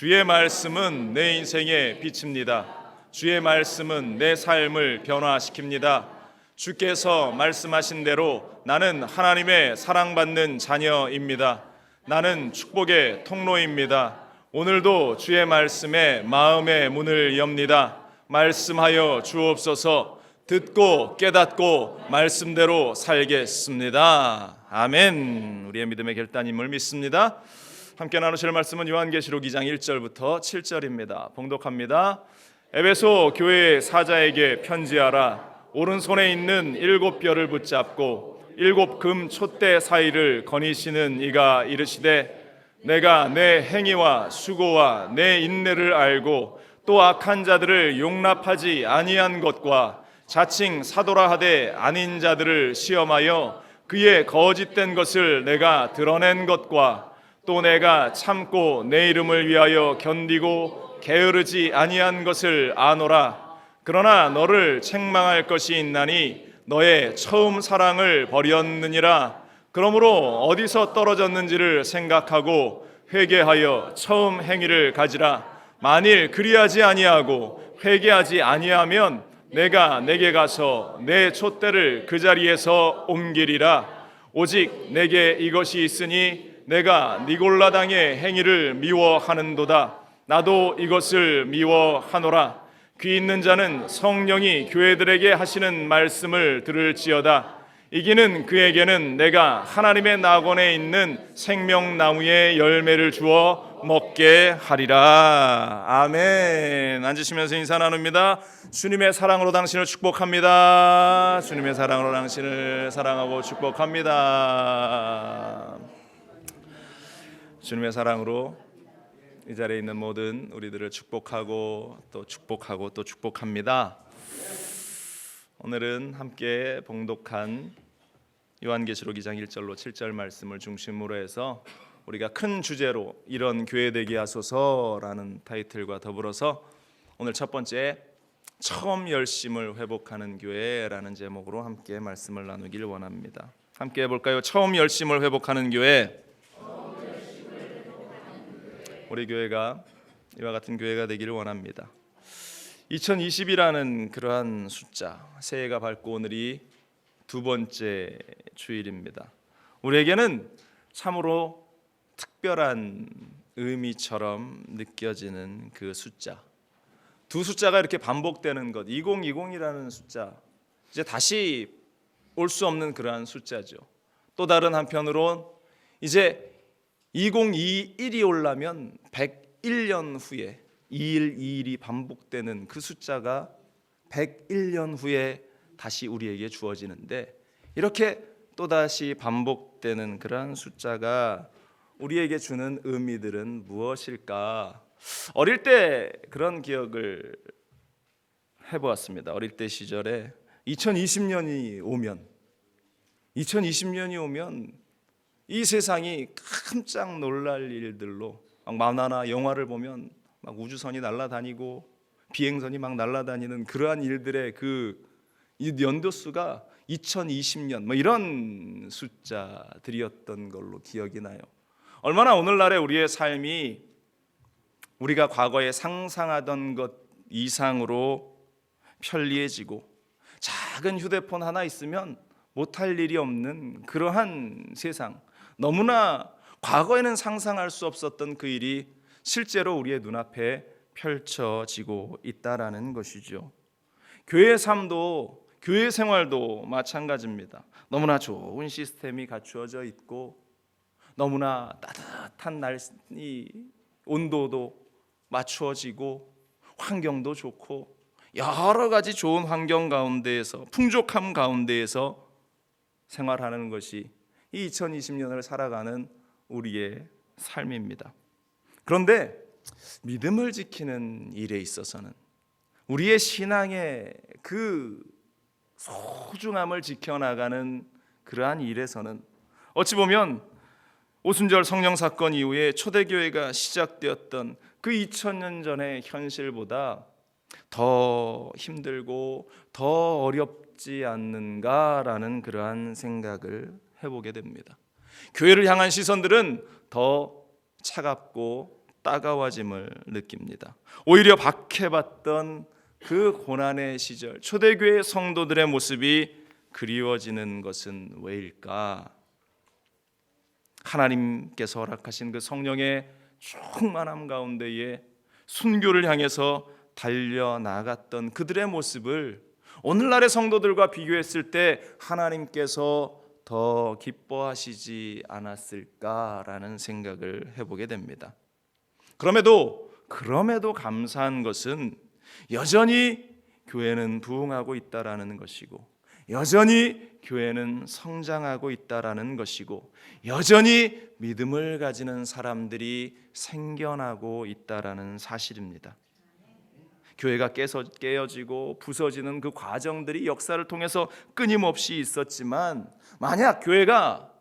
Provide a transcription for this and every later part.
주의 말씀은 내 인생의 빛입니다. 주의 말씀은 내 삶을 변화시킵니다. 주께서 말씀하신 대로 나는 하나님의 사랑받는 자녀입니다. 나는 축복의 통로입니다. 오늘도 주의 말씀에 마음의 문을 엽니다. 말씀하여 주옵소서. 듣고 깨닫고 말씀대로 살겠습니다. 아멘. 우리의 믿음의 결단임을 믿습니다. 함께 나누실 말씀은 요한계시록 2장 1절부터 7절입니다. 봉독합니다. 에베소 교회 사자에게 편지하라. 오른손에 있는 7뼈를 붙잡고 7 금 촛대 사이를 거니시는 이가 이르시되 내가 내 행위와 수고와 내 인내를 알고 또 악한 자들을 용납하지 아니한 것과 자칭 사도라 하되 아닌 자들을 시험하여 그의 거짓된 것을 내가 드러낸 것과 또 내가 참고 내 이름을 위하여 견디고 게으르지 아니한 것을 아노라. 그러나 너를 책망할 것이 있나니 너의 처음 사랑을 버렸느니라. 그러므로 어디서 떨어졌는지를 생각하고 회개하여 처음 행위를 가지라. 만일 그리하지 아니하고 회개하지 아니하면 내가 내게 가서 내 촛대를 그 자리에서 옮기리라. 오직 내게 이것이 있으니 내가 니골라 당의 행위를 미워하는도다. 나도 이것을 미워하노라. 귀 있는 자는 성령이 교회들에게 하시는 말씀을 들을지어다. 이기는 그에게는 내가 하나님의 낙원에 있는 생명나무의 열매를 주어 먹게 하리라. 아멘. 앉으시면서 인사 나눕니다. 주님의 사랑으로 당신을 축복합니다. 주님의 사랑으로 당신을 사랑하고 축복합니다. 주님의 사랑으로 이 자리에 있는 모든 우리들을 축복하고 또 축복합니다. 오늘은 함께 봉독한 요한계시록 2장 1절로 7절 말씀을 중심으로 해서 우리가 큰 주제로 이런 교회 되게 하소서라는 타이틀과 더불어서 오늘 첫 번째 처음 열심을 회복하는 교회라는 제목으로 함께 말씀을 나누길 원합니다. 함께 해볼까요? 처음 열심을 회복하는 교회. 우리 교회가 이와 같은 교회가 되기를 원합니다. 2020이라는 그러한 숫자, 새해가 밝고 오늘이 두 번째 주일입니다. 우리에게는 참으로 특별한 의미처럼 느껴지는 그 숫자, 두 숫자가 이렇게 반복되는 것, 2020이라는 숫자, 이제 다시 올 수 없는 그러한 숫자죠. 또 다른 한편으론 이제 2021이 오려면 101년 후에 2122이 반복되는 그 숫자가 101년 후에 다시 우리에게 주어지는데, 이렇게 또다시 반복되는 그러한 숫자가 우리에게 주는 의미들은 무엇일까? 어릴 때 그런 기억을 해보았습니다. 어릴 때 시절에 2020년이 오면 이 세상이 깜짝 놀랄 일들로 막 만화나 영화를 보면 막 우주선이 날아다니고 비행선이 막 날아다니는 그러한 일들의 이 연도수가 2020년 뭐 이런 숫자들이었던 걸로 기억이 나요. 얼마나 오늘날의 우리의 삶이 우리가 과거에 상상하던 것 이상으로 편리해지고 작은 휴대폰 하나 있으면 못할 일이 없는 그러한 세상, 너무나 과거에는 상상할 수 없었던 그 일이 실제로 우리의 눈앞에 펼쳐지고 있다라는 것이죠. 교회 삶도 교회 생활도 마찬가지입니다. 너무나 좋은 시스템이 갖추어져 있고 너무나 따뜻한 날이 온도도 맞추어지고 환경도 좋고 여러 가지 좋은 환경 가운데에서 풍족함 가운데에서 생활하는 것이 이 2020년을 살아가는 우리의 삶입니다. 그런데 믿음을 지키는 일에 있어서는, 우리의 신앙의 그 소중함을 지켜나가는 그러한 일에서는 어찌 보면 오순절 성령 사건 이후에 초대교회가 시작되었던 그 2000년 전의 현실보다 더 힘들고 더 어렵지 않는가라는 그러한 생각을 해보게 됩니다. 교회를 향한 시선들은 더 차갑고 따가워짐을 느낍니다. 오히려 박해받던 그 고난의 시절, 초대교회 성도들의 모습이 그리워지는 것은 왜일까? 하나님께서 허락하신 그 성령의 충만함 가운데에 순교를 향해서 달려나갔던 그들의 모습을 오늘날의 성도들과 비교했을 때 하나님께서 더 기뻐하시지 않았을까라는 생각을 해보게 됩니다. 그럼에도 감사한 것은 여전히 교회는 부흥하고 있다라는 것이고, 여전히 교회는 성장하고 있다라는 것이고, 여전히 믿음을 가지는 사람들이 생겨나고 있다라는 사실입니다. 교회가 깨어지고 부서지는 그 과정들이 역사를 통해서 끊임없이 있었지만, 만약 교회가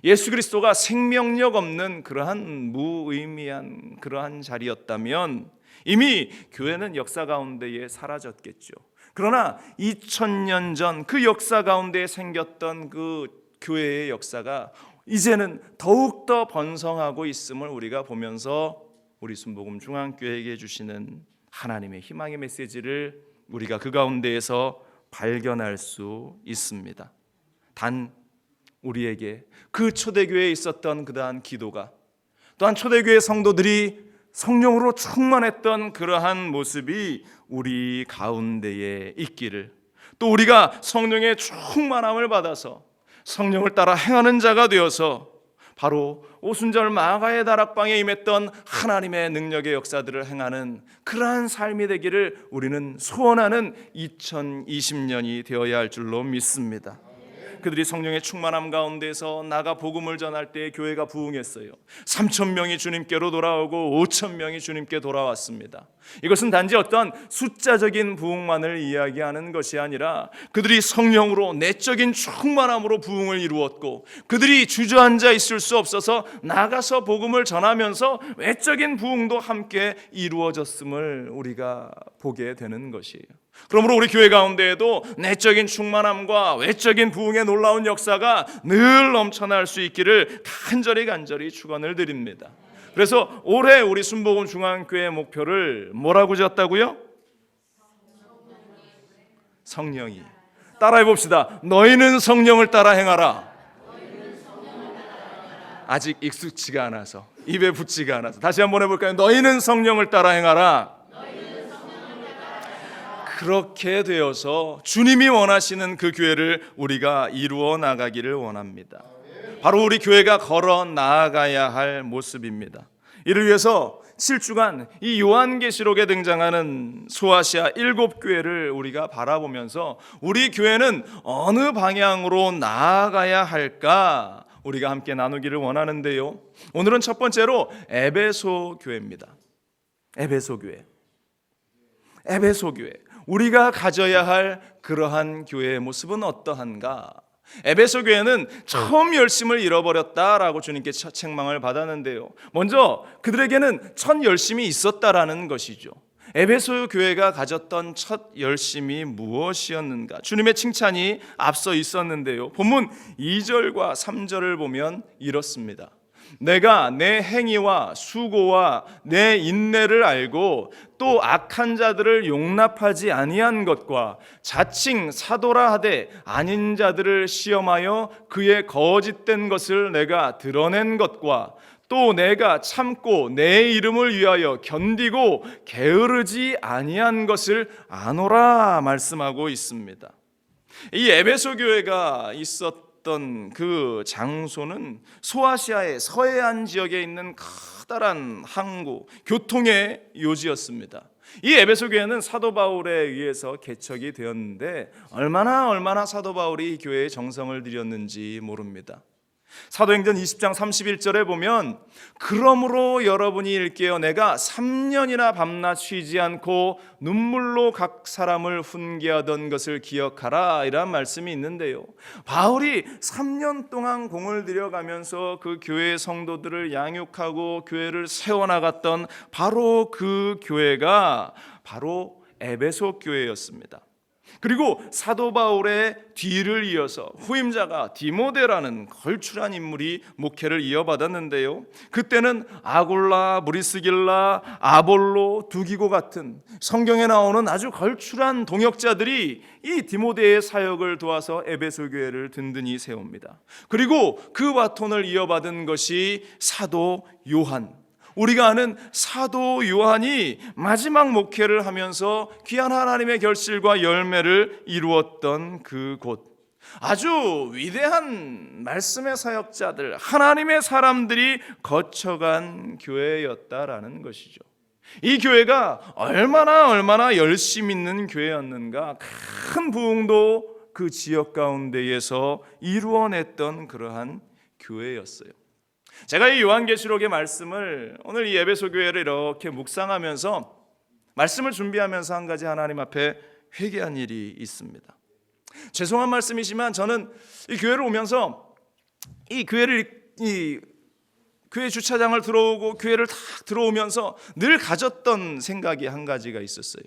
예수 그리스도가 생명력 없는 그러한 무의미한 그러한 자리였다면 이미 교회는 역사 가운데에 사라졌겠죠. 그러나 2000년 전 그 역사 가운데에 생겼던 그 교회의 역사가 이제는 더욱더 번성하고 있음을 우리가 보면서 우리 순복음 중앙교회에게 주시는 하나님의 희망의 메시지를 우리가 그 가운데에서 발견할 수 있습니다. 단 우리에게 그 초대교회에 있었던 그러한 기도가, 또한 초대교회 성도들이 성령으로 충만했던 그러한 모습이 우리 가운데에 있기를, 또 우리가 성령의 충만함을 받아서 성령을 따라 행하는 자가 되어서 바로 오순절 마가의 다락방에 임했던 하나님의 능력의 역사들을 행하는 그러한 삶이 되기를 우리는 소원하는 2020년이 되어야 할 줄로 믿습니다. 그들이 성령의 충만함 가운데서 나가 복음을 전할 때 교회가 부흥했어요. 3,000명이 주님께로 돌아오고 5,000명이 주님께 돌아왔습니다. 이것은 단지 어떤 숫자적인 부흥만을 이야기하는 것이 아니라 그들이 성령으로 내적인 충만함으로 부흥을 이루었고, 그들이 주저앉아 있을 수 없어서 나가서 복음을 전하면서 외적인 부흥도 함께 이루어졌음을 우리가 보게 되는 것이에요. 그러므로 우리 교회 가운데에도 내적인 충만함과 외적인 부흥의 놀라운 역사가 늘 넘쳐날 수 있기를 간절히 축원을 드립니다. 그래서 올해 우리 순복음 중앙교회 목표를 뭐라고 지었다고요? 성령이. 따라해 봅시다. 너희는 성령을 따라 행하라. 아직 익숙지가 않아서, 입에 붙지가 않아서 다시 한번 해볼까요? 너희는 성령을 따라 행하라. 그렇게 되어서 주님이 원하시는 그 교회를 우리가 이루어 나가기를 원합니다. 바로 우리 교회가 걸어 나아가야 할 모습입니다. 이를 위해서 7주간 이 요한계시록에 등장하는 소아시아 7교회를 우리가 바라보면서 우리 교회는 어느 방향으로 나아가야 할까 우리가 함께 나누기를 원하는데요, 오늘은 첫 번째로 에베소 교회입니다. 에베소 교회. 우리가 가져야 할 그러한 교회의 모습은 어떠한가? 에베소 교회는 처음 열심을 잃어버렸다라고 주님께 첫 책망을 받았는데요, 먼저 그들에게는 첫 열심이 있었다라는 것이죠. 에베소 교회가 가졌던 첫 열심이 무엇이었는가? 주님의 칭찬이 앞서 있었는데요, 본문 2절과 3절을 보면 이렇습니다. 내가 내 행위와 수고와 내 인내를 알고 또 악한 자들을 용납하지 아니한 것과 자칭 사도라 하되 아닌 자들을 시험하여 그의 거짓된 것을 내가 드러낸 것과 또 내가 참고 내 이름을 위하여 견디고 게으르지 아니한 것을 아노라 말씀하고 있습니다. 이 에베소 교회가 있었던 그 장소는 소아시아의 서해안 지역에 있는 커다란 항구, 교통의 요지였습니다. 이 에베소 교회는 사도 바울에 의해서 개척이 되었는데 얼마나 사도 바울이 이 교회에 정성을 들였는지 모릅니다. 사도행전 20장 31절에 보면 그러므로 여러분이 일깨어 내가 3년이나 밤낮 쉬지 않고 눈물로 각 사람을 훈계하던 것을 기억하라 이란 말씀이 있는데요, 바울이 3년 동안 공을 들여가면서 그 교회의 성도들을 양육하고 교회를 세워나갔던 바로 그 교회가 바로 에베소 교회였습니다. 그리고 사도 바울의 뒤를 이어서 후임자가 디모데라는 걸출한 인물이 목회를 이어받았는데요, 그때는 아골라, 브리스길라, 아볼로, 두기고 같은 성경에 나오는 아주 걸출한 동역자들이 이 디모데의 사역을 도와서 에베소 교회를 든든히 세웁니다. 그리고 그 바톤을 이어받은 것이 사도 요한, 우리가 아는 사도 요한이 마지막 목회를 하면서 귀한 하나님의 결실과 열매를 이루었던 그곳, 아주 위대한 말씀의 사역자들, 하나님의 사람들이 거쳐간 교회였다라는 것이죠. 이 교회가 얼마나 열심 있는 교회였는가, 큰 부흥도 그 지역 가운데에서 이루어냈던 그러한 교회였어요. 제가 이 요한계시록의 말씀을 오늘 이 에베소 교회를 이렇게 묵상하면서 말씀을 준비하면서 한 가지 하나님 앞에 회개한 일이 있습니다. 죄송한 말씀이지만 저는 이 교회를 오면서 이 교회 주차장을 들어오고 교회를 딱 들어오면서 늘 가졌던 생각이 한 가지가 있었어요.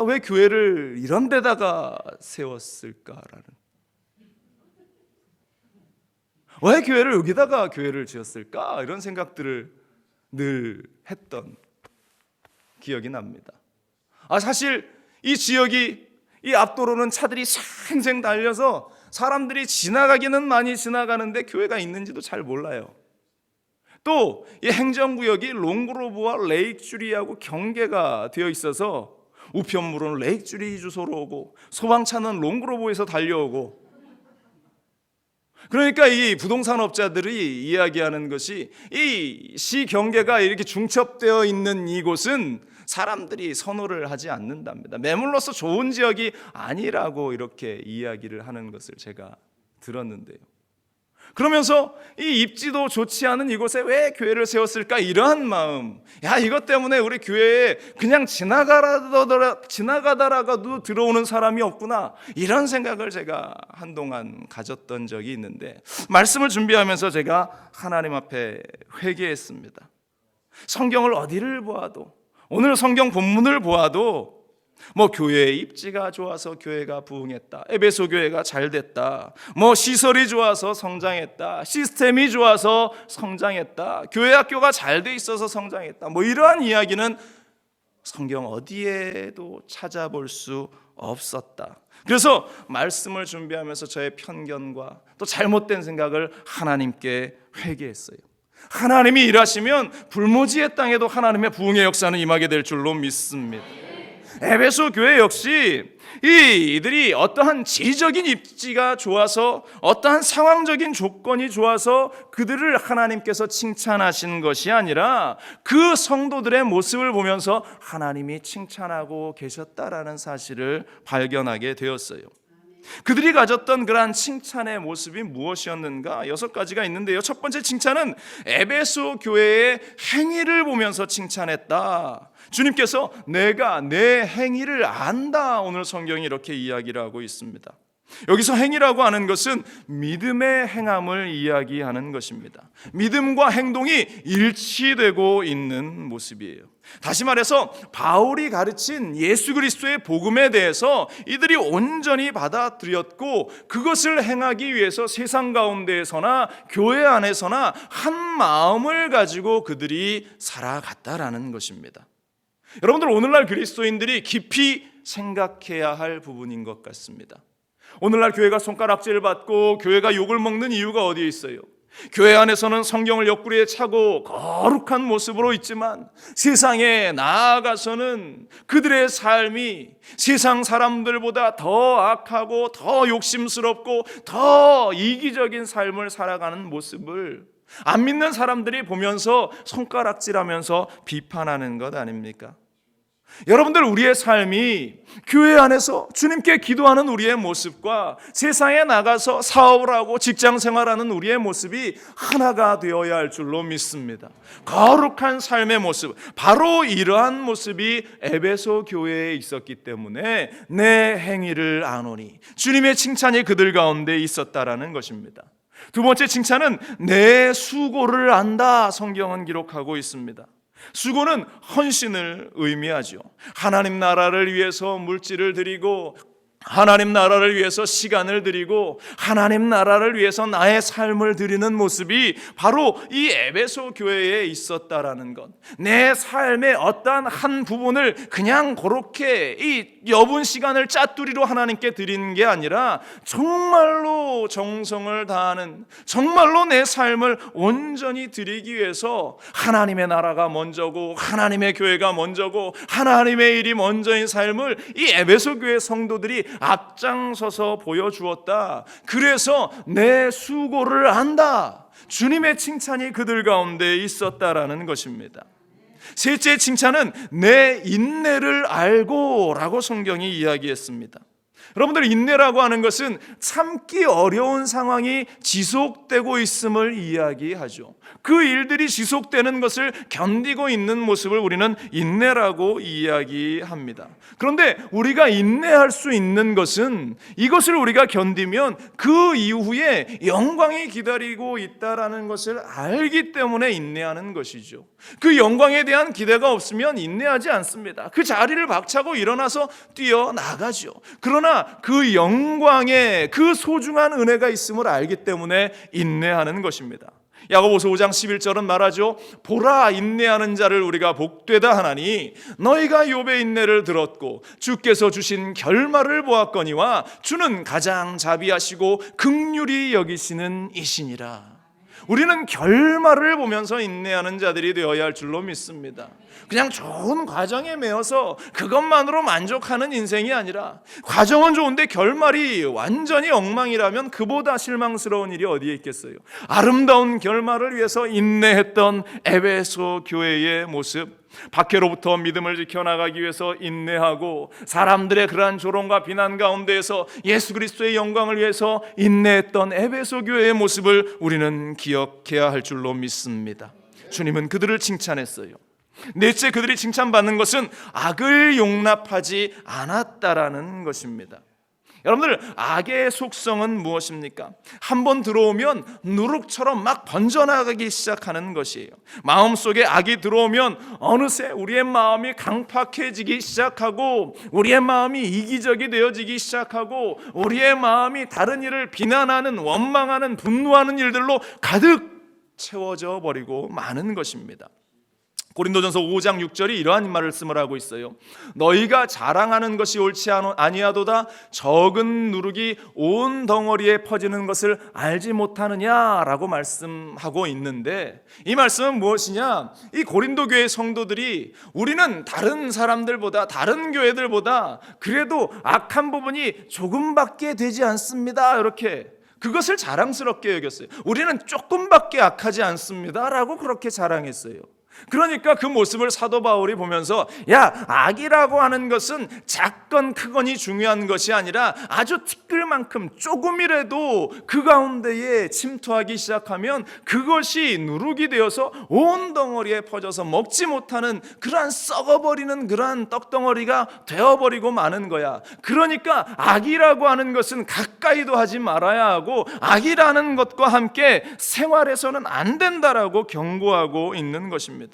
왜 교회를 이런 데다가 세웠을까라는, 왜 교회를 여기다가 교회를 지었을까, 이런 생각들을 늘 했던 기억이 납니다. 사실 이 지역이, 이 앞도로는 차들이 생생 달려서 사람들이 지나가기는 많이 지나가는데 교회가 있는지도 잘 몰라요. 또 이 행정구역이 롱그로브와 레이크주리하고 경계가 되어 있어서 우편물은 레이크주리 주소로 오고 소방차는 롱그로브에서 달려오고, 그러니까 이 부동산업자들이 이야기하는 것이 이 시 경계가 이렇게 중첩되어 있는 이곳은 사람들이 선호를 하지 않는답니다. 매물로서 좋은 지역이 아니라고 이렇게 이야기를 하는 것을 제가 들었는데요. 그러면서 이 입지도 좋지 않은 이곳에 왜 교회를 세웠을까, 이러한 마음, 이것 때문에 우리 교회에 그냥 지나가다라도 들어오는 사람이 없구나, 이런 생각을 제가 한동안 가졌던 적이 있는데, 말씀을 준비하면서 제가 하나님 앞에 회개했습니다. 성경을 어디를 보아도, 오늘 성경 본문을 보아도 교회의 입지가 좋아서 교회가 부흥했다, 에베소 교회가 잘 됐다, 시설이 좋아서 성장했다, 시스템이 좋아서 성장했다, 교회 학교가 잘 돼 있어서 성장했다, 이러한 이야기는 성경 어디에도 찾아볼 수 없었다. 그래서 말씀을 준비하면서 저의 편견과 또 잘못된 생각을 하나님께 회개했어요. 하나님이 일하시면 불모지의 땅에도 하나님의 부흥의 역사는 임하게 될 줄로 믿습니다. 에베소 교회 역시 이들이 어떠한 지적인 입지가 좋아서, 어떠한 상황적인 조건이 좋아서 그들을 하나님께서 칭찬하신 것이 아니라 그 성도들의 모습을 보면서 하나님이 칭찬하고 계셨다라는 사실을 발견하게 되었어요. 그들이 가졌던 그러한 칭찬의 모습이 무엇이었는가? 6가지가 있는데요, 첫 번째 칭찬은 에베소 교회의 행위를 보면서 칭찬했다. 주님께서 내가 내 행위를 안다, 오늘 성경이 이렇게 이야기를 하고 있습니다. 여기서 행위라고 하는 것은 믿음의 행함을 이야기하는 것입니다. 믿음과 행동이 일치되고 있는 모습이에요. 다시 말해서 바울이 가르친 예수 그리스도의 복음에 대해서 이들이 온전히 받아들였고, 그것을 행하기 위해서 세상 가운데에서나 교회 안에서나 한 마음을 가지고 그들이 살아갔다라는 것입니다. 여러분들, 오늘날 그리스도인들이 깊이 생각해야 할 부분인 것 같습니다. 오늘날 교회가 손가락질 받고 교회가 욕을 먹는 이유가 어디에 있어요? 교회 안에서는 성경을 옆구리에 차고 거룩한 모습으로 있지만 세상에 나아가서는 그들의 삶이 세상 사람들보다 더 악하고 더 욕심스럽고 더 이기적인 삶을 살아가는 모습을 안 믿는 사람들이 보면서 손가락질하면서 비판하는 것 아닙니까? 여러분들, 우리의 삶이 교회 안에서 주님께 기도하는 우리의 모습과 세상에 나가서 사업을 하고 직장 생활하는 우리의 모습이 하나가 되어야 할 줄로 믿습니다. 거룩한 삶의 모습, 바로 이러한 모습이 에베소 교회에 있었기 때문에 내 행위를 아노니, 주님의 칭찬이 그들 가운데 있었다라는 것입니다. 두 번째 칭찬은 내 수고를 안다, 성경은 기록하고 있습니다. 수고는 헌신을 의미하죠. 하나님 나라를 위해서 물질을 드리고 하나님 나라를 위해서 시간을 드리고 하나님 나라를 위해서 나의 삶을 드리는 모습이 바로 이 에베소 교회에 있었다라는 것. 내 삶의 어떠한 한 부분을 그냥 그렇게 이 여분 시간을 짜투리로 하나님께 드리는 게 아니라 정말로 정성을 다하는, 정말로 내 삶을 온전히 드리기 위해서 하나님의 나라가 먼저고 하나님의 교회가 먼저고 하나님의 일이 먼저인 삶을 이 에베소 교회 성도들이 앞장서서 보여주었다. 그래서 내 수고를 안다. 주님의 칭찬이 그들 가운데 있었다라는 것입니다. 셋째 칭찬은 내 인내를 알고 라고 성경이 이야기했습니다. 여러분들, 인내라고 하는 것은 참기 어려운 상황이 지속되고 있음을 이야기하죠. 그 일들이 지속되는 것을 견디고 있는 모습을 우리는 인내라고 이야기합니다. 그런데 우리가 인내할 수 있는 것은 이것을 우리가 견디면 그 이후에 영광이 기다리고 있다라는 것을 알기 때문에 인내하는 것이죠. 그 영광에 대한 기대가 없으면 인내하지 않습니다. 그 자리를 박차고 일어나서 뛰어나가죠. 그러나 그 영광에 그 소중한 은혜가 있음을 알기 때문에 인내하는 것입니다. 야고보서 5장 11절은 말하죠. 보라, 인내하는 자를 우리가 복되다 하나니 너희가 욥의 인내를 들었고 주께서 주신 결말을 보았거니와 주는 가장 자비하시고 긍휼히 여기시는 이시니라. 우리는 결말을 보면서 인내하는 자들이 되어야 할 줄로 믿습니다. 그냥 좋은 과정에 매여서 그것만으로 만족하는 인생이 아니라, 과정은 좋은데 결말이 완전히 엉망이라면 그보다 실망스러운 일이 어디에 있겠어요. 아름다운 결말을 위해서 인내했던 에베소 교회의 모습, 박해로부터 믿음을 지켜나가기 위해서 인내하고 사람들의 그러한 조롱과 비난 가운데에서 예수 그리스도의 영광을 위해서 인내했던 에베소 교회의 모습을 우리는 기억해야 할 줄로 믿습니다. 주님은 그들을 칭찬했어요. 넷째, 그들이 칭찬받는 것은 악을 용납하지 않았다라는 것입니다. 여러분들, 악의 속성은 무엇입니까? 한번 들어오면 누룩처럼 막 번져나가기 시작하는 것이에요. 마음속에 악이 들어오면 어느새 우리의 마음이 강팍해지기 시작하고 우리의 마음이 이기적이 되어지기 시작하고 우리의 마음이 다른 일을 비난하는, 원망하는, 분노하는 일들로 가득 채워져 버리고 마는 것입니다. 고린도전서 5장 6절이 이러한 말씀을 하고 있어요. 너희가 자랑하는 것이 옳지 아니하도다 적은 누룩이 온 덩어리에 퍼지는 것을 알지 못하느냐라고 말씀하고 있는데, 이 말씀은 무엇이냐? 이 고린도 교회 성도들이 우리는 다른 사람들보다, 다른 교회들보다 그래도 악한 부분이 조금밖에 되지 않습니다, 이렇게 그것을 자랑스럽게 여겼어요. 우리는 조금밖에 악하지 않습니다 라고 그렇게 자랑했어요. 그러니까 그 모습을 사도 바울이 보면서, 야, 악이라고 하는 것은 작건 크건이 중요한 것이 아니라 아주 티끌만큼 조금이라도 그 가운데에 침투하기 시작하면 그것이 누룩이 되어서 온 덩어리에 퍼져서 먹지 못하는 그러한 썩어버리는 그러한 떡덩어리가 되어버리고 마는 거야. 그러니까 악이라고 하는 것은 가까이도 하지 말아야 하고 악이라는 것과 함께 생활해서는 안 된다라고 경고하고 있는 것입니다.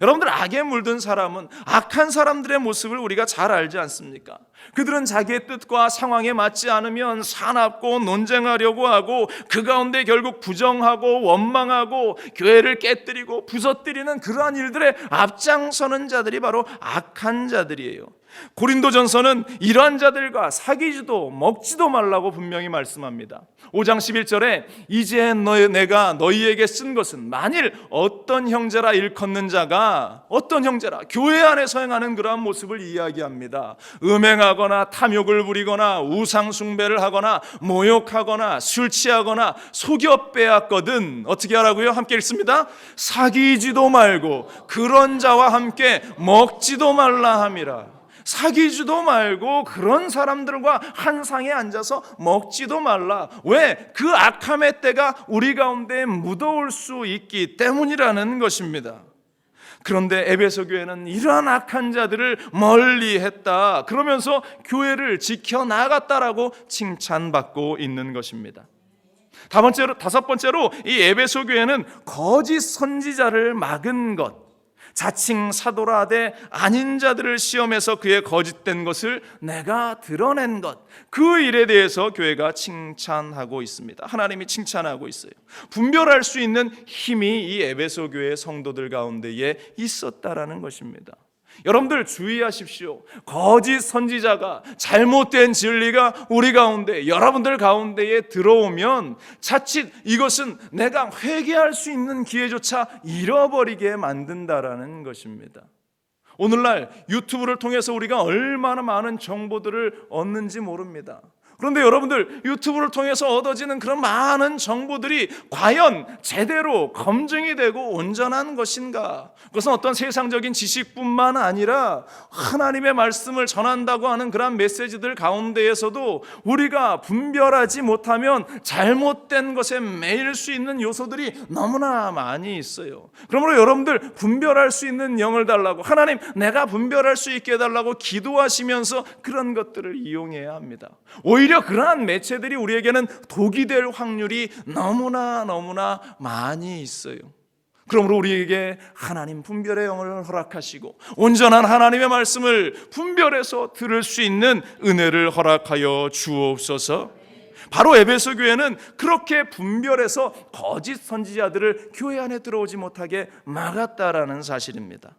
여러분들, 악에 물든 사람은, 악한 사람들의 모습을 우리가 잘 알지 않습니까? 그들은 자기의 뜻과 상황에 맞지 않으면 사납고 논쟁하려고 하고 그 가운데 결국 부정하고 원망하고 교회를 깨뜨리고 부서뜨리는 그러한 일들에 앞장서는 자들이 바로 악한 자들이에요. 고린도전서는 이러한 자들과 사귀지도 먹지도 말라고 분명히 말씀합니다. 5장 11절에 이제 내가 너희에게 쓴 것은 만일 어떤 형제라 일컫는 자가, 어떤 형제라, 교회 안에서 행하는 그러한 모습을 이야기합니다. 음행하거나 탐욕을 부리거나 우상 숭배를 하거나 모욕하거나 술 취하거나 속여 빼앗거든 어떻게 하라고요? 함께 읽습니다. 사귀지도 말고 그런 자와 함께 먹지도 말라 함이라. 사귀지도 말고 그런 사람들과 한 상에 앉아서 먹지도 말라. 왜? 그 악함의 때가 우리 가운데 묻어올 수 있기 때문이라는 것입니다. 그런데 에베소 교회는 이러한 악한 자들을 멀리했다, 그러면서 교회를 지켜나갔다라고 칭찬받고 있는 것입니다. 다섯 번째로 이 에베소 교회는 거짓 선지자를 막은 것, 자칭 사도라 하되 아닌 자들을 시험해서 그의 거짓된 것을 내가 드러낸 것, 그 일에 대해서 교회가 칭찬하고 있습니다. 하나님이 칭찬하고 있어요. 분별할 수 있는 힘이 이 에베소 교회 성도들 가운데에 있었다라는 것입니다. 여러분들 주의하십시오. 거짓 선지자가, 잘못된 진리가 우리 가운데, 여러분들 가운데에 들어오면 자칫 이것은 내가 회개할 수 있는 기회조차 잃어버리게 만든다라는 것입니다. 오늘날 유튜브를 통해서 우리가 얼마나 많은 정보들을 얻는지 모릅니다. 그런데 여러분들 유튜브를 통해서 얻어지는 그런 많은 정보들이 과연 제대로 검증이 되고 온전한 것인가? 그것은 어떤 세상적인 지식뿐만 아니라 하나님의 말씀을 전한다고 하는 그런 메시지들 가운데에서도 우리가 분별하지 못하면 잘못된 것에 매일 수 있는 요소들이 너무나 많이 있어요. 그러므로 여러분들 분별할 수 있는 영을 달라고, 하나님 내가 분별할 수 있게 해달라고 기도하시면서 그런 것들을 이용해야 합니다. 오히려 그러한 매체들이 우리에게는 독이 될 확률이 너무나 많이 있어요. 그러므로 우리에게 하나님 분별의 영을 허락하시고 온전한 하나님의 말씀을 분별해서 들을 수 있는 은혜를 허락하여 주옵소서. 바로 에베소 교회는 그렇게 분별해서 거짓 선지자들을 교회 안에 들어오지 못하게 막았다라는 사실입니다.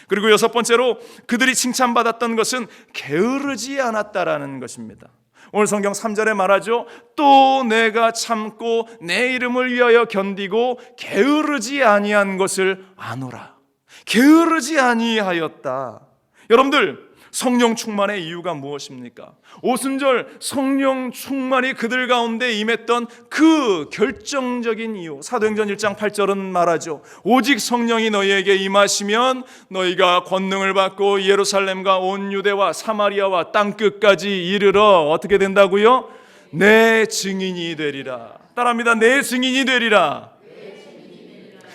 그리고 여섯 번째로 그들이 칭찬받았던 것은 게으르지 않았다라는 것입니다. 오늘 성경 3절에 말하죠. 또 내가 참고 내 이름을 위하여 견디고 게으르지 아니한 것을 아노라. 게으르지 아니하였다. 여러분들 성령 충만의 이유가 무엇입니까? 오순절 성령 충만이 그들 가운데 임했던 그 결정적인 이유, 사도행전 1장 8절은 말하죠. 오직 성령이 너희에게 임하시면 너희가 권능을 받고 예루살렘과 온 유대와 사마리아와 땅끝까지 이르러 어떻게 된다고요? 내 증인이 되리라. 따라합니다. 내 증인이 되리라.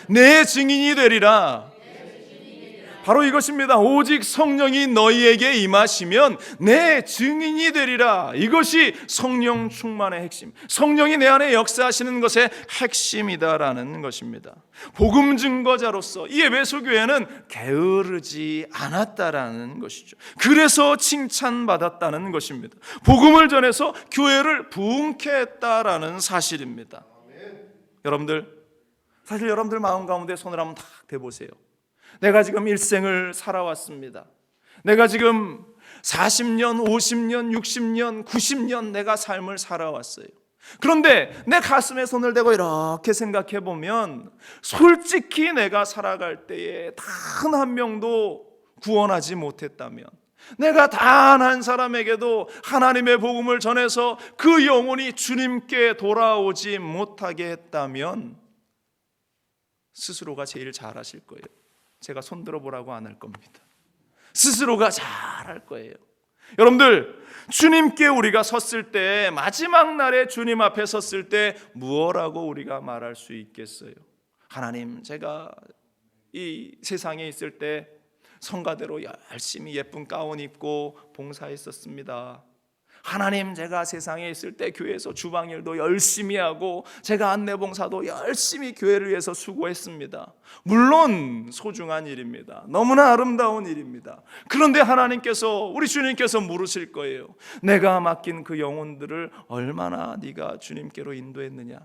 내 증인이 되리라. 바로 이것입니다. 오직 성령이 너희에게 임하시면 내 증인이 되리라. 이것이 성령 충만의 핵심, 성령이 내 안에 역사하시는 것의 핵심이다라는 것입니다. 복음 증거자로서 이 에베소 교회는 게으르지 않았다라는 것이죠. 그래서 칭찬받았다는 것입니다. 복음을 전해서 교회를 부흥케 했다라는 사실입니다. 여러분들, 사실 여러분들 마음 가운데 손을 한번 탁 대보세요. 내가 지금 일생을 살아왔습니다. 내가 지금 40년, 50년, 60년, 90년 내가 삶을 살아왔어요. 그런데 내 가슴에 손을 대고 이렇게 생각해 보면 솔직히 내가 살아갈 때에 단 한 명도 구원하지 못했다면, 내가 단 한 사람에게도 하나님의 복음을 전해서 그 영혼이 주님께 돌아오지 못하게 했다면 스스로가 제일 잘하실 거예요. 제가 손들어 보라고 안 할 겁니다. 스스로가 잘할 거예요. 여러분들, 주님께 우리가 섰을 때, 마지막 날에 주님 앞에 섰을 때 무엇라고 우리가 말할 수 있겠어요? 하나님, 제가 이 세상에 있을 때 성가대로 열심히 예쁜 가운 입고 봉사했었습니다. 하나님, 제가 세상에 있을 때 교회에서 주방일도 열심히 하고 제가 안내봉사도 열심히 교회를 위해서 수고했습니다. 물론 소중한 일입니다. 너무나 아름다운 일입니다. 그런데 하나님께서, 우리 주님께서 물으실 거예요. 내가 맡긴 그 영혼들을 얼마나 네가 주님께로 인도했느냐?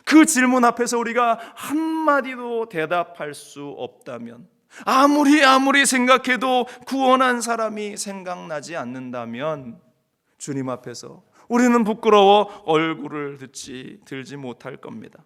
그 질문 앞에서 우리가 한마디도 대답할 수 없다면, 아무리 생각해도 구원한 사람이 생각나지 않는다면 주님 앞에서 우리는 부끄러워 얼굴을 들지 못할 겁니다.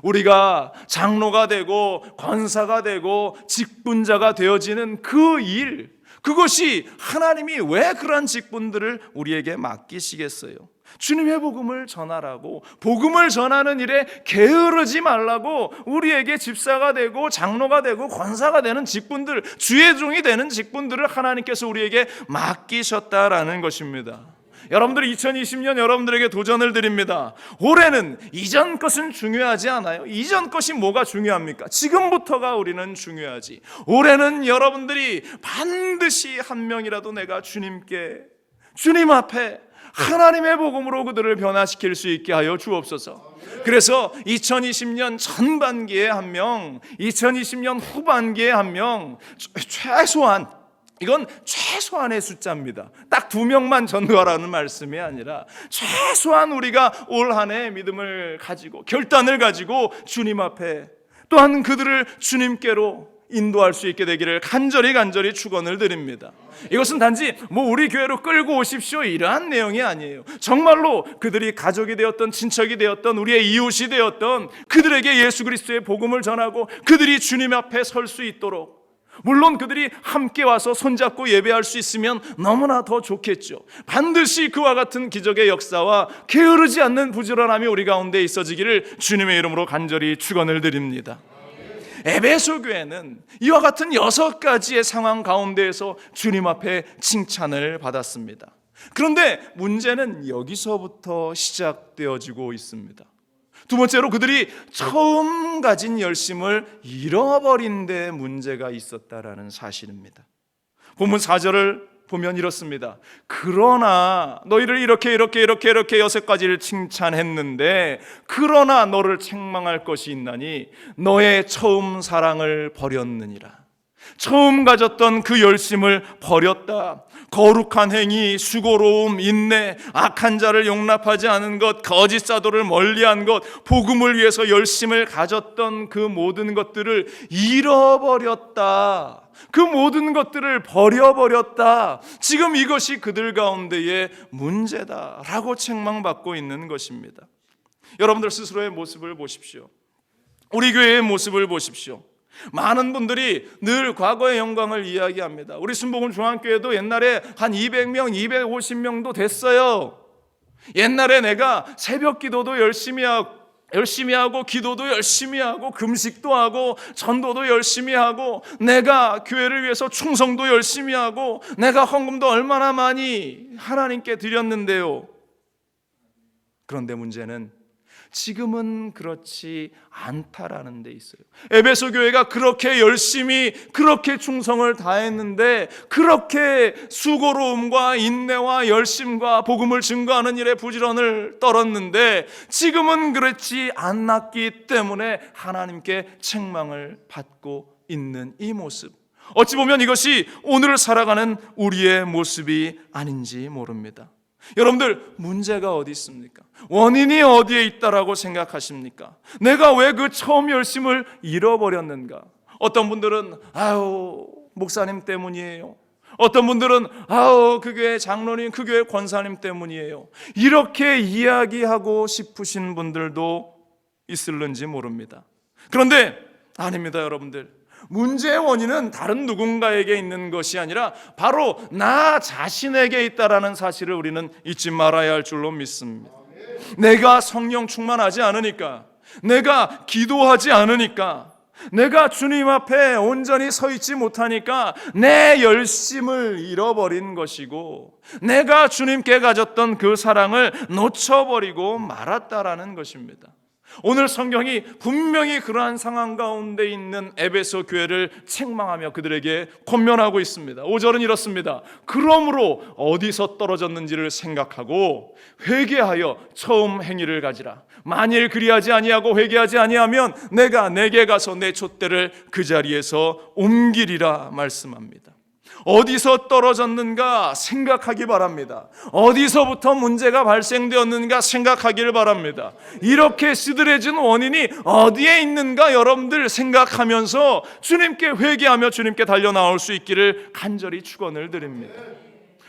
우리가 장로가 되고 권사가 되고 직분자가 되어지는 그 일, 그것이 하나님이 왜 그런 직분들을 우리에게 맡기시겠어요? 주님의 복음을 전하라고, 복음을 전하는 일에 게으르지 말라고 우리에게 집사가 되고 장로가 되고 권사가 되는 직분들, 주의 종이 되는 직분들을 하나님께서 우리에게 맡기셨다라는 것입니다. 여러분들, 2020년 여러분들에게 도전을 드립니다. 올해는 이전 것은 중요하지 않아요. 이전 것이 뭐가 중요합니까? 지금부터가 우리는 중요하지. 올해는 여러분들이 반드시 한 명이라도 내가 주님께 주님 앞에 하나님의 복음으로 그들을 변화시킬 수 있게 하여 주옵소서. 그래서 2020년 전반기에 한 명, 2020년 후반기에 한 명, 최소한 이건 최소한의 숫자입니다. 딱 2명만 전도하라는 말씀이 아니라 최소한 우리가 올 한 해 믿음을 가지고 결단을 가지고 주님 앞에 또한 그들을 주님께로 인도할 수 있게 되기를 간절히 축원을 드립니다. 이것은 단지 우리 교회로 끌고 오십시오 이러한 내용이 아니에요. 정말로 그들이 가족이 되었던, 친척이 되었던, 우리의 이웃이 되었던 그들에게 예수 그리스도의 복음을 전하고 그들이 주님 앞에 설 수 있도록, 물론 그들이 함께 와서 손잡고 예배할 수 있으면 너무나 더 좋겠죠. 반드시 그와 같은 기적의 역사와 게으르지 않는 부지런함이 우리 가운데 있어지기를 주님의 이름으로 간절히 축원을 드립니다. 에베소 교회는 이와 같은 6가지의 상황 가운데에서 주님 앞에 칭찬을 받았습니다. 그런데 문제는 여기서부터 시작되어지고 있습니다. 두 번째로 그들이 처음 가진 열심을 잃어버린 데 문제가 있었다라는 사실입니다. 본문 4절을 보면 이렇습니다. 그러나 너희를 이렇게 6가지를 칭찬했는데 그러나 너를 책망할 것이 있나니 너의 처음 사랑을 버렸느니라. 처음 가졌던 그 열심을 버렸다. 거룩한 행위, 수고로움, 인내, 악한 자를 용납하지 않은 것, 거짓 사도를 멀리한 것, 복음을 위해서 열심을 가졌던 그 모든 것들을 잃어버렸다. 그 모든 것들을 버려버렸다. 지금 이것이 그들 가운데의 문제다라고 책망받고 있는 것입니다. 여러분들 스스로의 모습을 보십시오. 우리 교회의 모습을 보십시오. 많은 분들이 늘 과거의 영광을 이야기합니다. 우리 순복음 중앙교회도 옛날에 한 200명, 250명도 됐어요. 옛날에 내가 새벽 기도도 열심히 하고 기도도 열심히 하고 금식도 하고 전도도 열심히 하고 내가 교회를 위해서 충성도 열심히 하고 내가 헌금도 얼마나 많이 하나님께 드렸는데요. 그런데 문제는 지금은 그렇지 않다라는 데 있어요. 에베소 교회가 그렇게 열심히 그렇게 충성을 다했는데, 그렇게 수고로움과 인내와 열심과 복음을 증거하는 일에 부지런을 떨었는데 지금은 그렇지 않았기 때문에 하나님께 책망을 받고 있는 이 모습, 어찌 보면 이것이 오늘 살아가는 우리의 모습이 아닌지 모릅니다. 여러분들, 문제가 어디 있습니까? 원인이 어디에 있다라고 생각하십니까? 내가 왜 그 처음 열심을 잃어버렸는가? 어떤 분들은 목사님 때문이에요. 어떤 분들은 그 교회 장로님, 그 교회 권사님 때문이에요. 이렇게 이야기하고 싶으신 분들도 있을는지 모릅니다. 그런데 아닙니다, 여러분들. 문제의 원인은 다른 누군가에게 있는 것이 아니라 바로 나 자신에게 있다라는 사실을 우리는 잊지 말아야 할 줄로 믿습니다. 내가 성령 충만하지 않으니까, 내가 기도하지 않으니까, 내가 주님 앞에 온전히 서 있지 못하니까 내 열심을 잃어버린 것이고, 내가 주님께 가졌던 그 사랑을 놓쳐버리고 말았다라는 것입니다. 오늘 성경이 분명히 그러한 상황 가운데 있는 에베소 교회를 책망하며 그들에게 권면하고 있습니다. 5절은 이렇습니다. 그러므로 어디서 떨어졌는지를 생각하고 회개하여 처음 행위를 가지라. 만일 그리하지 아니하고 회개하지 아니하면 내가 내게 가서 내 촛대를 그 자리에서 옮기리라 말씀합니다. 어디서 떨어졌는가 생각하기 바랍니다. 어디서부터 문제가 발생되었는가 생각하기를 바랍니다. 이렇게 시들해진 원인이 어디에 있는가 여러분들 생각하면서 주님께 회개하며 주님께 달려나올 수 있기를 간절히 축원을 드립니다.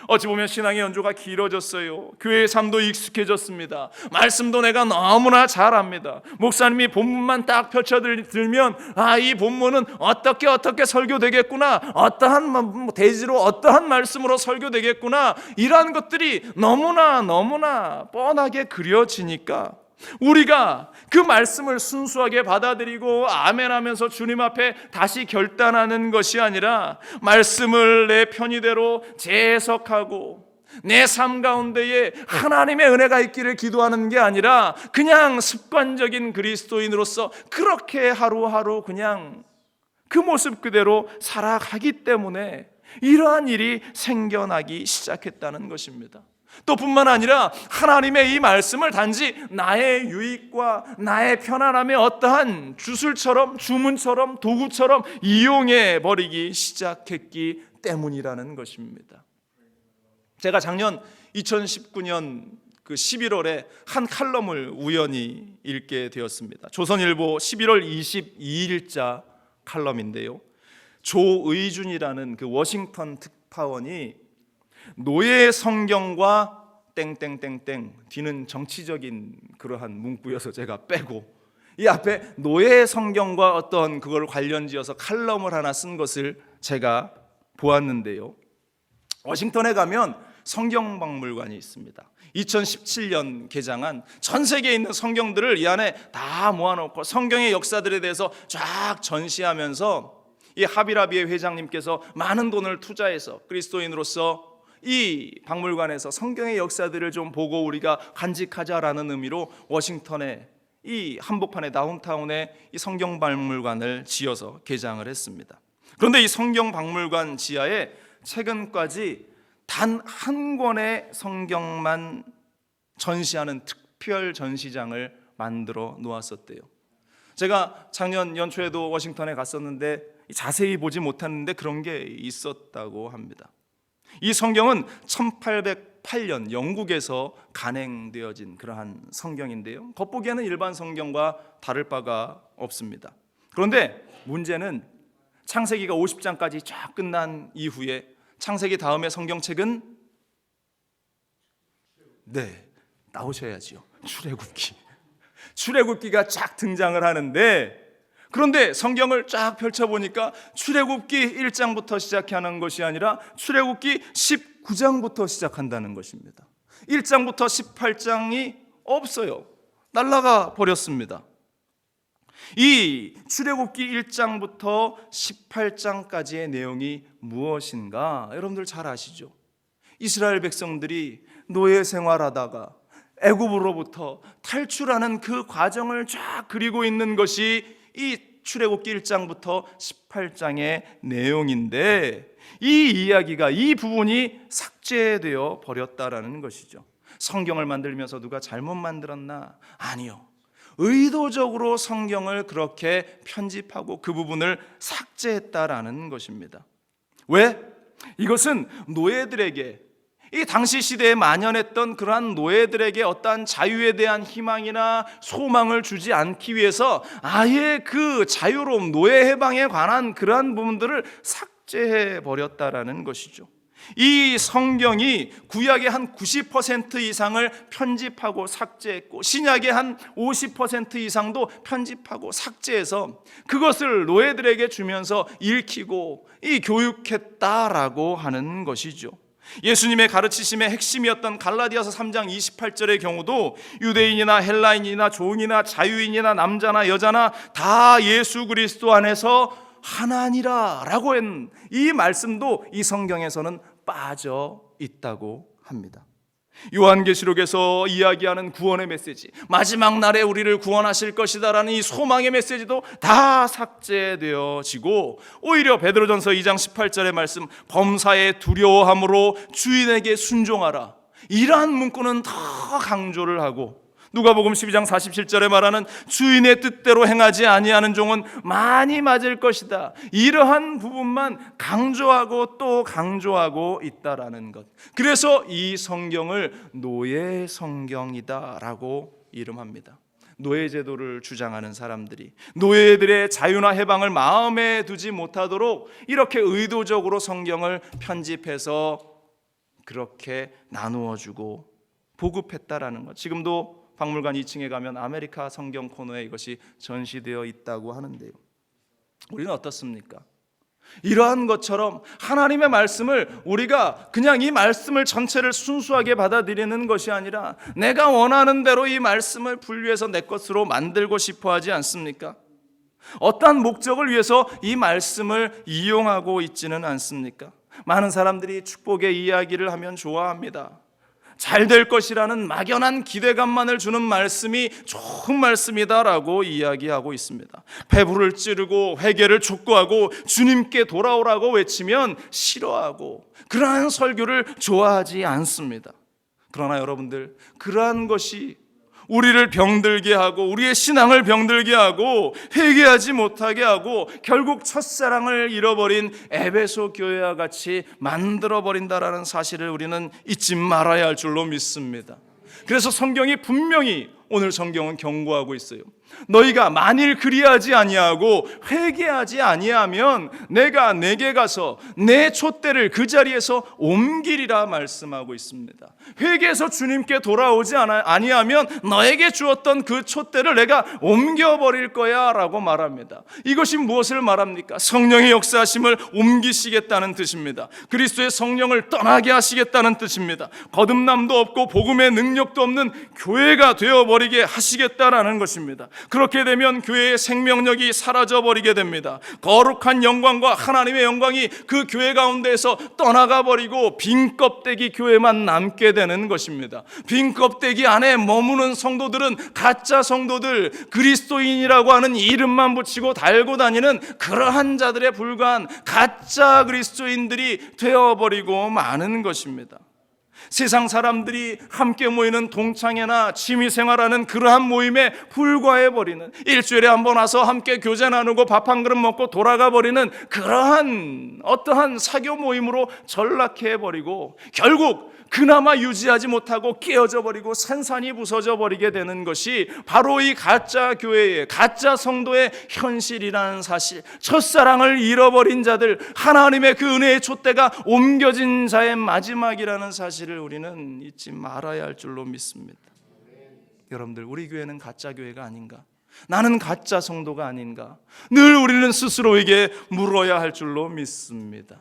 어찌 보면 신앙의 연조가 길어졌어요. 교회의 삶도 익숙해졌습니다. 말씀도 내가 너무나 잘 압니다. 목사님이 본문만 딱 펼쳐들면 이 본문은 어떻게 설교되겠구나, 어떠한 대지로 어떠한 말씀으로 설교되겠구나, 이러한 것들이 너무나 뻔하게 그려지니까 우리가 그 말씀을 순수하게 받아들이고 아멘하면서 주님 앞에 다시 결단하는 것이 아니라 말씀을 내 편의대로 재해석하고 내 삶 가운데에 하나님의 은혜가 있기를 기도하는 게 아니라 그냥 습관적인 그리스도인으로서 그렇게 하루하루 그냥 그 모습 그대로 살아가기 때문에 이러한 일이 생겨나기 시작했다는 것입니다. 또 뿐만 아니라 하나님의 이 말씀을 단지 나의 유익과 나의 편안함의 어떠한 주술처럼, 주문처럼, 도구처럼 이용해 버리기 시작했기 때문이라는 것입니다. 제가 작년 2019년 그 11월에 한 칼럼을 우연히 읽게 되었습니다. 조선일보 11월 22일자 칼럼인데요, 조의준이라는 그 워싱턴 특파원이 노예 성경과 땡땡땡땡, 뒤는 정치적인 그러한 문구여서 제가 빼고 이 앞에 노예 성경과 어떤 그걸 관련지어서 칼럼을 하나 쓴 것을 제가 보았는데요, 워싱턴에 가면 성경박물관이 있습니다. 2017년 개장한 전 세계에 있는 성경들을 이 안에 다 모아놓고 성경의 역사들에 대해서 쫙 전시하면서 이 하비라비의 회장님께서 많은 돈을 투자해서 그리스도인으로서 이 박물관에서 성경의 역사들을 좀 보고 우리가 간직하자라는 의미로 워싱턴의 이 한복판의 다운타운에 이 성경박물관을 지어서 개장을 했습니다. 그런데 이 성경박물관 지하에 최근까지 단 한 권의 성경만 전시하는 특별 전시장을 만들어 놓았었대요. 제가 작년 연초에도 워싱턴에 갔었는데 자세히 보지 못했는데 그런 게 있었다고 합니다. 이 성경은 1808년 영국에서 간행되어진 그러한 성경인데요, 겉보기에는 일반 성경과 다를 바가 없습니다. 그런데 문제는 창세기가 50장까지 쫙 끝난 이후에 창세기 다음에 성경책은 나오셔야지요. 출애굽기가 쫙 등장을 하는데, 그런데 성경을 쫙 펼쳐보니까 출애굽기 1장부터 시작하는 것이 아니라 출애굽기 19장부터 시작한다는 것입니다. 1장부터 18장이 없어요. 날아가 버렸습니다. 이 출애굽기 1장부터 18장까지의 내용이 무엇인가 여러분들 잘 아시죠? 이스라엘 백성들이 노예 생활하다가 애굽으로부터 탈출하는 그 과정을 쫙 그리고 있는 것이 이 출애굽기 1장부터 18장의 내용인데, 이 이야기가, 이 부분이 삭제되어 버렸다라는 것이죠. 성경을 만들면서 누가 잘못 만들었나? 아니요. 의도적으로 성경을 그렇게 편집하고 그 부분을 삭제했다라는 것입니다. 왜? 이것은 노예들에게, 이 당시 시대에 만연했던 그러한 노예들에게 어떠한 자유에 대한 희망이나 소망을 주지 않기 위해서 아예 그 자유로움, 노예 해방에 관한 그러한 부분들을 삭제해 버렸다라는 것이죠. 이 성경이 구약의 한 90% 이상을 편집하고 삭제했고 신약의 한 50% 이상도 편집하고 삭제해서 그것을 노예들에게 주면서 읽히고 이 교육했다라고 하는 것이죠. 예수님의 가르치심의 핵심이었던 갈라디아서 3장 28절의 경우도 유대인이나 헬라인이나 종이나 자유인이나 남자나 여자나 다 예수 그리스도 안에서 하나니라 라고 한 이 말씀도 이 성경에서는 빠져 있다고 합니다. 요한계시록에서 이야기하는 구원의 메시지, 마지막 날에 우리를 구원하실 것이다 라는 이 소망의 메시지도 다 삭제되어지고, 오히려 베드로전서 2장 18절의 말씀, 범사에 두려워함으로 주인에게 순종하라, 이러한 문구는 더 강조를 하고, 누가복음 12장 47절에 말하는 주인의 뜻대로 행하지 아니하는 종은 많이 맞을 것이다, 이러한 부분만 강조하고 또 강조하고 있다라는 것. 그래서 이 성경을 노예 성경이다라고 이름합니다. 노예 제도를 주장하는 사람들이 노예들의 자유나 해방을 마음에 두지 못하도록 이렇게 의도적으로 성경을 편집해서 그렇게 나누어주고 보급했다라는 것. 지금도 박물관 2층에 가면 아메리카 성경 코너에 이것이 전시되어 있다고 하는데요, 우리는 어떻습니까? 이러한 것처럼 하나님의 말씀을 우리가 그냥 이 말씀을 전체를 순수하게 받아들이는 것이 아니라 내가 원하는 대로 이 말씀을 분류해서 내 것으로 만들고 싶어 하지 않습니까? 어떠한 목적을 위해서 이 말씀을 이용하고 있지는 않습니까? 많은 사람들이 축복의 이야기를 하면 좋아합니다. 잘 될 것이라는 막연한 기대감만을 주는 말씀이 좋은 말씀이다라고 이야기하고 있습니다. 폐부를 찌르고 회개를 촉구하고 주님께 돌아오라고 외치면 싫어하고 그러한 설교를 좋아하지 않습니다. 그러나 여러분들, 그러한 것이 우리를 병들게 하고 우리의 신앙을 병들게 하고 회개하지 못하게 하고 결국 첫사랑을 잃어버린 에베소 교회와 같이 만들어버린다라는 사실을 우리는 잊지 말아야 할 줄로 믿습니다. 그래서 성경이 분명히 오늘 성경은 경고하고 있어요. 너희가 만일 그리하지 아니하고 회개하지 아니하면 내가 내게 가서 내 촛대를 그 자리에서 옮기리라 말씀하고 있습니다. 회개해서 주님께 돌아오지 아니하면 너에게 주었던 그 촛대를 내가 옮겨버릴 거야 라고 말합니다. 이것이 무엇을 말합니까? 성령의 역사하심을 옮기시겠다는 뜻입니다. 그리스도의 성령을 떠나게 하시겠다는 뜻입니다. 거듭남도 없고 복음의 능력도 없는 교회가 되어버리게 하시겠다라는 것입니다. 그렇게 되면 교회의 생명력이 사라져버리게 됩니다. 거룩한 영광과 하나님의 영광이 그 교회 가운데에서 떠나가 버리고 빈 껍데기 교회만 남게 되는 것입니다. 빈 껍데기 안에 머무는 성도들은 가짜 성도들, 그리스도인이라고 하는 이름만 붙이고 달고 다니는 그러한 자들에 불과한 가짜 그리스도인들이 되어버리고 마는 것입니다. 세상 사람들이 함께 모이는 동창회나 취미생활하는 그러한 모임에 불과해버리는, 일주일에 한 번 와서 함께 교제 나누고 밥 한 그릇 먹고 돌아가 버리는 그러한 어떠한 사교 모임으로 전락해버리고 결국 그나마 유지하지 못하고 깨어져 버리고 산산이 부서져 버리게 되는 것이 바로 이 가짜 교회의, 가짜 성도의 현실이라는 사실, 첫사랑을 잃어버린 자들, 하나님의 그 은혜의 촛대가 옮겨진 자의 마지막이라는 사실을 우리는 잊지 말아야 할 줄로 믿습니다. 여러분들, 우리 교회는 가짜 교회가 아닌가? 나는 가짜 성도가 아닌가? 늘 우리는 스스로에게 물어야 할 줄로 믿습니다.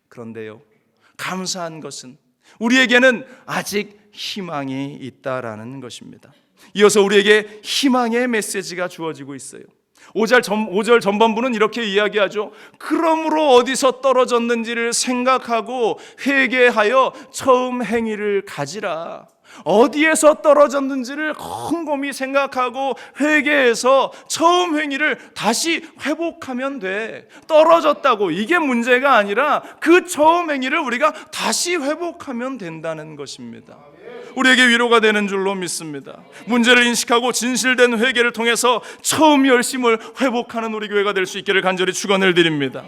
그런데요, 감사한 것은 우리에게는 아직 희망이 있다라는 것입니다. 이어서 우리에게 희망의 메시지가 주어지고 있어요. 5절 전반부는 이렇게 이야기하죠. 그러므로 어디서 떨어졌는지를 생각하고 회개하여 처음 행위를 가지라. 어디에서 떨어졌는지를 곰곰이 생각하고 회개해서 처음 행위를 다시 회복하면 돼. 떨어졌다고 이게 문제가 아니라 그 처음 행위를 우리가 다시 회복하면 된다는 것입니다. 우리에게 위로가 되는 줄로 믿습니다. 문제를 인식하고 진실된 회개를 통해서 처음 열심을 회복하는 우리 교회가 될 수 있기를 간절히 축원을 드립니다.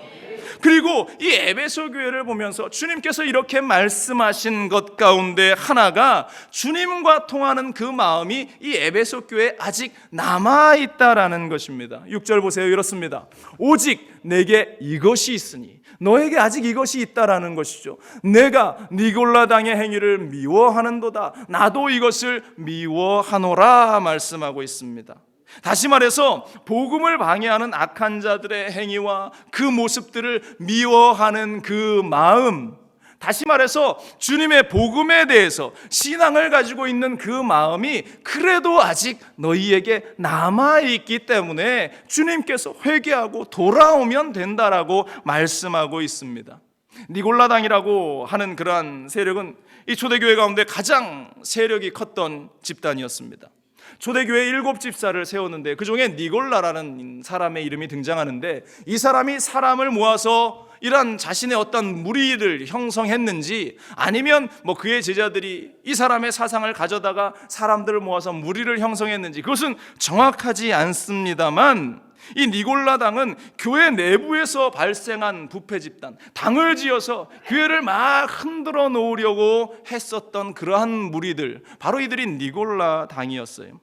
그리고 이 에베소 교회를 보면서 주님께서 이렇게 말씀하신 것 가운데 하나가 주님과 통하는 그 마음이 이 에베소 교회에 아직 남아있다라는 것입니다. 6절 보세요. 이렇습니다. 오직 내게 이것이 있으니, 너에게 아직 이것이 있다라는 것이죠. 내가 니골라당의 행위를 미워하는도다. 나도 이것을 미워하노라 말씀하고 있습니다. 다시 말해서 복음을 방해하는 악한 자들의 행위와 그 모습들을 미워하는 그 마음, 다시 말해서 주님의 복음에 대해서 신앙을 가지고 있는 그 마음이 그래도 아직 너희에게 남아있기 때문에 주님께서 회개하고 돌아오면 된다라고 말씀하고 있습니다. 니골라당이라고 하는 그러한 세력은 이 초대교회 가운데 가장 세력이 컸던 집단이었습니다. 초대교회 7집사를 세웠는데 그 중에 니골라라는 사람의 이름이 등장하는데, 이 사람이 사람을 모아서 이런 자신의 어떤 무리를 형성했는지, 아니면 그의 제자들이 이 사람의 사상을 가져다가 사람들을 모아서 무리를 형성했는지 그것은 정확하지 않습니다만, 이 니골라당은 교회 내부에서 발생한 부패 집단, 당을 지어서 교회를 막 흔들어 놓으려고 했었던 그러한 무리들, 바로 이들이 니골라당이었어요.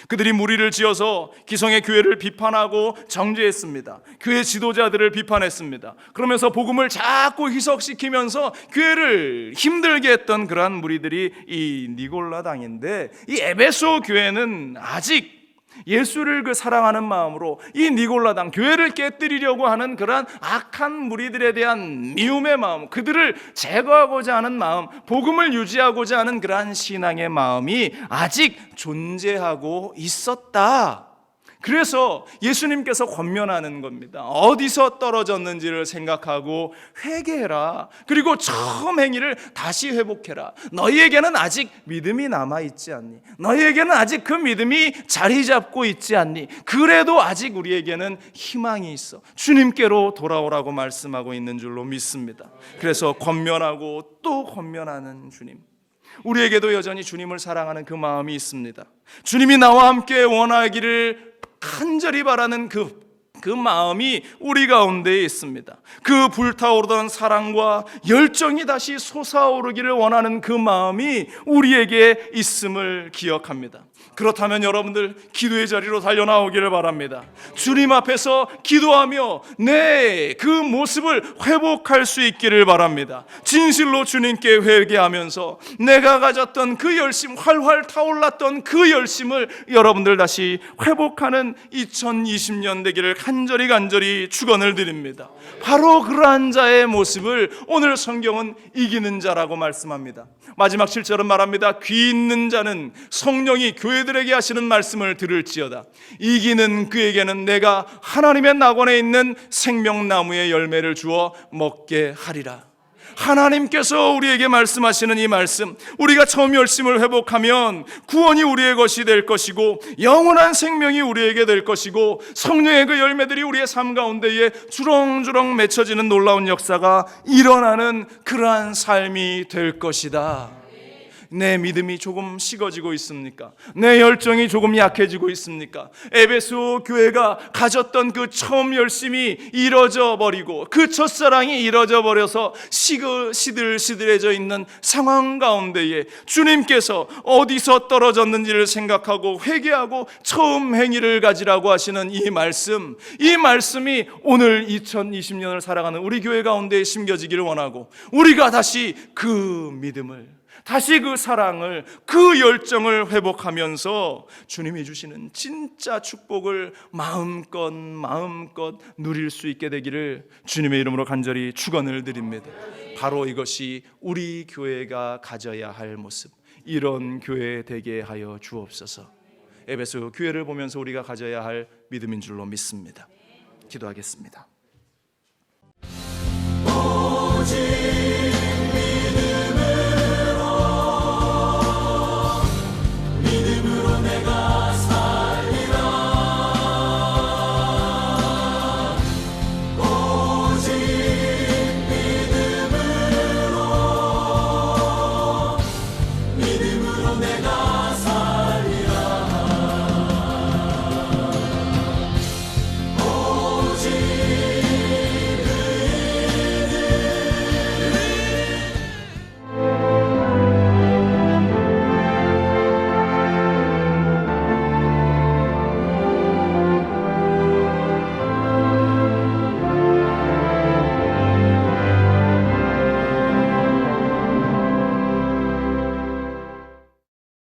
그들이 무리를 지어서 기성의 교회를 비판하고 정죄했습니다. 교회 지도자들을 비판했습니다. 그러면서 복음을 자꾸 희석시키면서 교회를 힘들게 했던 그러한 무리들이 이 니골라당인데, 이 에베소 교회는 아직 예수를 사랑하는 마음으로 이 니골라당, 교회를 깨뜨리려고 하는 그러한 악한 무리들에 대한 미움의 마음, 그들을 제거하고자 하는 마음, 복음을 유지하고자 하는 그러한 신앙의 마음이 아직 존재하고 있었다. 그래서 예수님께서 권면하는 겁니다. 어디서 떨어졌는지를 생각하고 회개해라. 그리고 처음 행위를 다시 회복해라. 너희에게는 아직 믿음이 남아있지 않니? 너희에게는 아직 그 믿음이 자리 잡고 있지 않니? 그래도 아직 우리에게는 희망이 있어. 주님께로 돌아오라고 말씀하고 있는 줄로 믿습니다. 그래서 권면하고 또 권면하는 주님, 우리에게도 여전히 주님을 사랑하는 그 마음이 있습니다. 주님이 나와 함께 원하기를 간절히 바라는 그 마음이 우리 가운데에 있습니다. 그 불타오르던 사랑과 열정이 다시 솟아오르기를 원하는 그 마음이 우리에게 있음을 기억합니다. 그렇다면 여러분들 기도의 자리로 달려나오기를 바랍니다. 주님 앞에서 기도하며 그 모습을 회복할 수 있기를 바랍니다. 진실로 주님께 회개하면서 내가 가졌던 그 열심, 활활 타올랐던 그 열심을 여러분들 다시 회복하는 2020년 되기를 간절히 축원을 드립니다. 바로 그러한 자의 모습을 오늘 성경은 이기는 자라고 말씀합니다. 마지막 7절은 말합니다. 귀 있는 자는 성령이 교회들에게 하시는 말씀을 들을지어다. 이기는 그에게는 내가 하나님의 낙원에 있는 생명나무의 열매를 주어 먹게 하리라. 하나님께서 우리에게 말씀하시는 이 말씀, 우리가 처음 열심을 회복하면 구원이 우리의 것이 될 것이고 영원한 생명이 우리에게 될 것이고 성령의 그 열매들이 우리의 삶 가운데에 주렁주렁 맺혀지는 놀라운 역사가 일어나는 그러한 삶이 될 것이다. 내 믿음이 조금 식어지고 있습니까? 내 열정이 조금 약해지고 있습니까? 에베소 교회가 가졌던 그 처음 열심이 이뤄져 버리고 그 첫사랑이 이뤄져 버려서 시들시들해져 있는 상황 가운데에 주님께서 어디서 떨어졌는지를 생각하고 회개하고 처음 행위를 가지라고 하시는 이 말씀이 오늘 2020년을 살아가는 우리 교회 가운데에 심겨지기를 원하고, 우리가 다시 그 믿음을, 다시 그 사랑을, 그 열정을 회복하면서 주님이 주시는 진짜 축복을 마음껏 누릴 수 있게 되기를 주님의 이름으로 간절히 축원을 드립니다. 바로 이것이 우리 교회가 가져야 할 모습, 이런 교회 되게 하여 주옵소서. 에베소 교회를 보면서 우리가 가져야 할 믿음인 줄로 믿습니다. 기도하겠습니다. 오직